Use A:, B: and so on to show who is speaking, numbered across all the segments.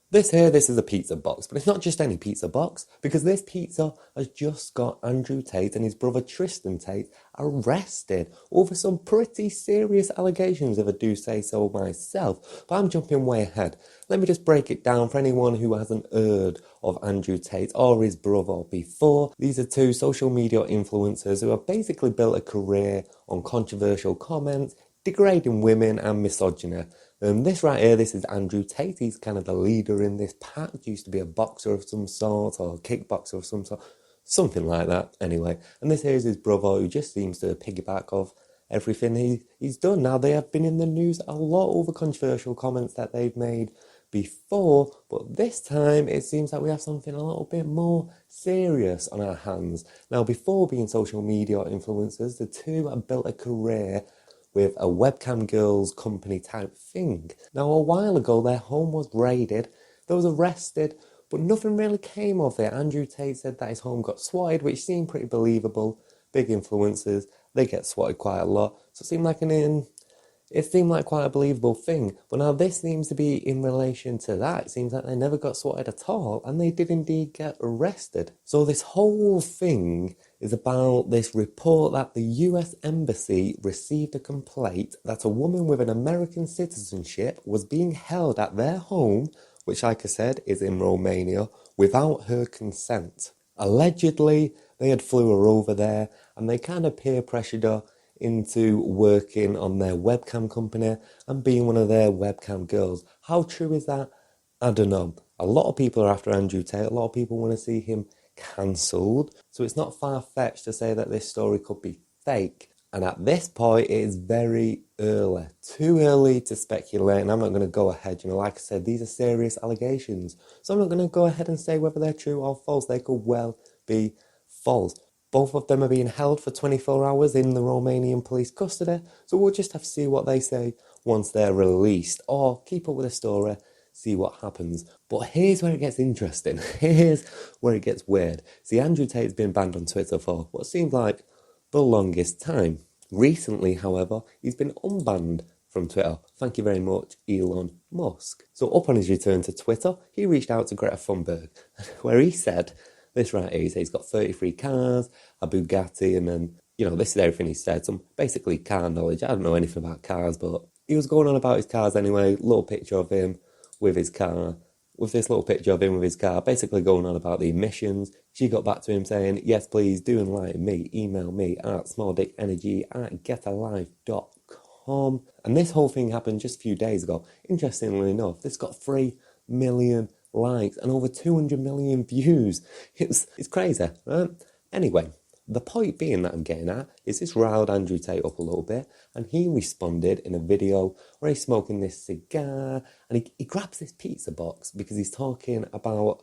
A: This is a pizza box, but it's not just any pizza box, because this pizza has just got Andrew Tate and his brother Tristan Tate arrested over some pretty serious allegations, if I do say so myself. But I'm jumping way ahead. Let me just break it down for anyone who hasn't heard of Andrew Tate or his brother before. These are two social media influencers who have basically built a career on controversial comments, degrading women and misogyny. This right here, this is Andrew Tate. He's kind of the leader in this pack. He used to be a boxer of some sort or a kickboxer of some sort, something like that anyway. And this here is his brother who just seems to piggyback off everything he's done. Now, they have been in the news a lot over controversial comments that they've made before, but this time it seems like we have something a little bit more serious on our hands. Now, before being social media influencers, the two have built a career with a webcam girls company type thing. Now, a while ago, their home was raided, they was arrested, but nothing really came of it. Andrew Tate said that his home got swatted, which seemed pretty believable. Big influencers, they get swatted quite a lot, so it seemed like quite a believable thing. But now this seems to be in relation to that. It seems like they never got swatted at all, and they did indeed get arrested. So this whole thing is about this report that the US Embassy received a complaint that a woman with an American citizenship was being held at their home, which, like I said, is in Romania, without her consent. Allegedly, they had flew her over there, and they kind of peer pressured her into working on their webcam company and being one of their webcam girls. How true is that? I don't know. A lot of people are after Andrew Tate. A lot of people want to see him cancelled. So it's not far-fetched to say that this story could be fake. And at this point, it is very early. Too early to speculate. And I'm not going to go ahead. Like I said, these are serious allegations. So I'm not going to go ahead and say whether they're true or false. They could well be false. Both of them are being held for 24 hours in the Romanian police custody, so we'll just have to see what they say once they're released, or keep up with the story, see what happens. But here's where it gets interesting. Here's where it gets weird. See, Andrew Tate's been banned on Twitter for what seemed like the longest time. Recently, however, he's been unbanned from Twitter. Thank you very much, Elon Musk. So up on his return to Twitter, he reached out to Greta Thunberg, where he said, this right here, he's got 33 cars, a Bugatti, and then, this is everything he said. Some basically car knowledge. I don't know anything about cars, but he was going on about his cars anyway. Little picture of him with his car, basically going on about the emissions. She got back to him saying, yes, please do enlighten me. Email me at smalldickenergy@getalife.com. And this whole thing happened just a few days ago. Interestingly enough, this got 3 million likes and over 200 million views. It's crazy, right? Anyway, the point being that I'm getting at is this riled Andrew Tate up a little bit, and he responded in a video where he's smoking this cigar, and he grabs this pizza box because he's talking about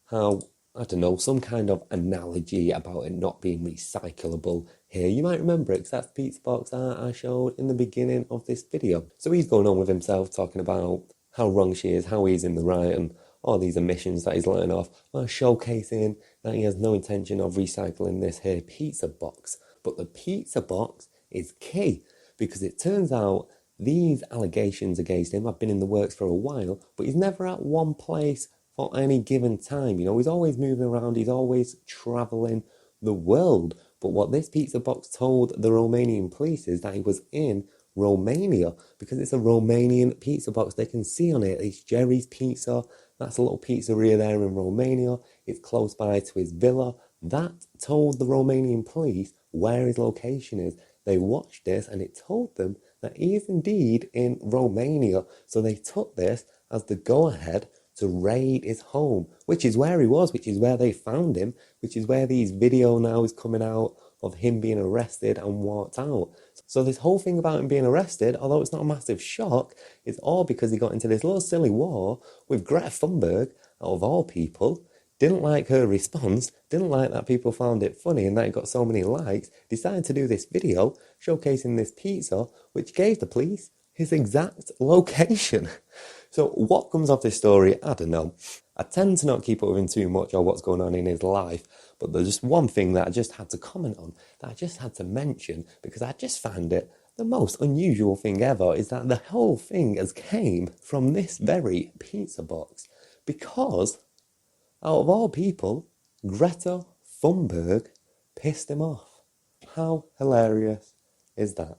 A: how, I don't know, some kind of analogy about it not being recyclable here. You might remember it because that's the pizza box that I showed in the beginning of this video. So he's going on with himself, talking about how wrong she is, how he's in the right, and all these emissions that he's letting off, while showcasing that he has no intention of recycling this here pizza box. But the pizza box is key, because it turns out these allegations against him have been in the works for a while, but he's never at one place for any given time. He's always moving around, he's always travelling the world. But what this pizza box told the Romanian police is that he was in Romania, because it's a Romanian pizza box. They can see on it, it's Jerry's Pizza. That's a little pizzeria there in Romania. It's close by to his villa. That told the Romanian police where his location is. They watched this and it told them that he is indeed in Romania. So they took this as the go-ahead to raid his home, which is where he was, which is where they found him, which is where these video now is coming out of him being arrested and walked out. So this whole thing about him being arrested, although it's not a massive shock, it's all because he got into this little silly war with Greta Thunberg, out of all people, didn't like her response, didn't like that people found it funny and that it got so many likes, decided to do this video showcasing this pizza, which gave the police his exact location. So what comes of this story, I don't know. I tend to not keep up with him too much or what's going on in his life, but there's just one thing that I just had to comment on, that I just had to mention, because I just found it the most unusual thing ever, is that the whole thing has came from this very pizza box. because, out of all people, Greta Thunberg pissed him off. How hilarious is that?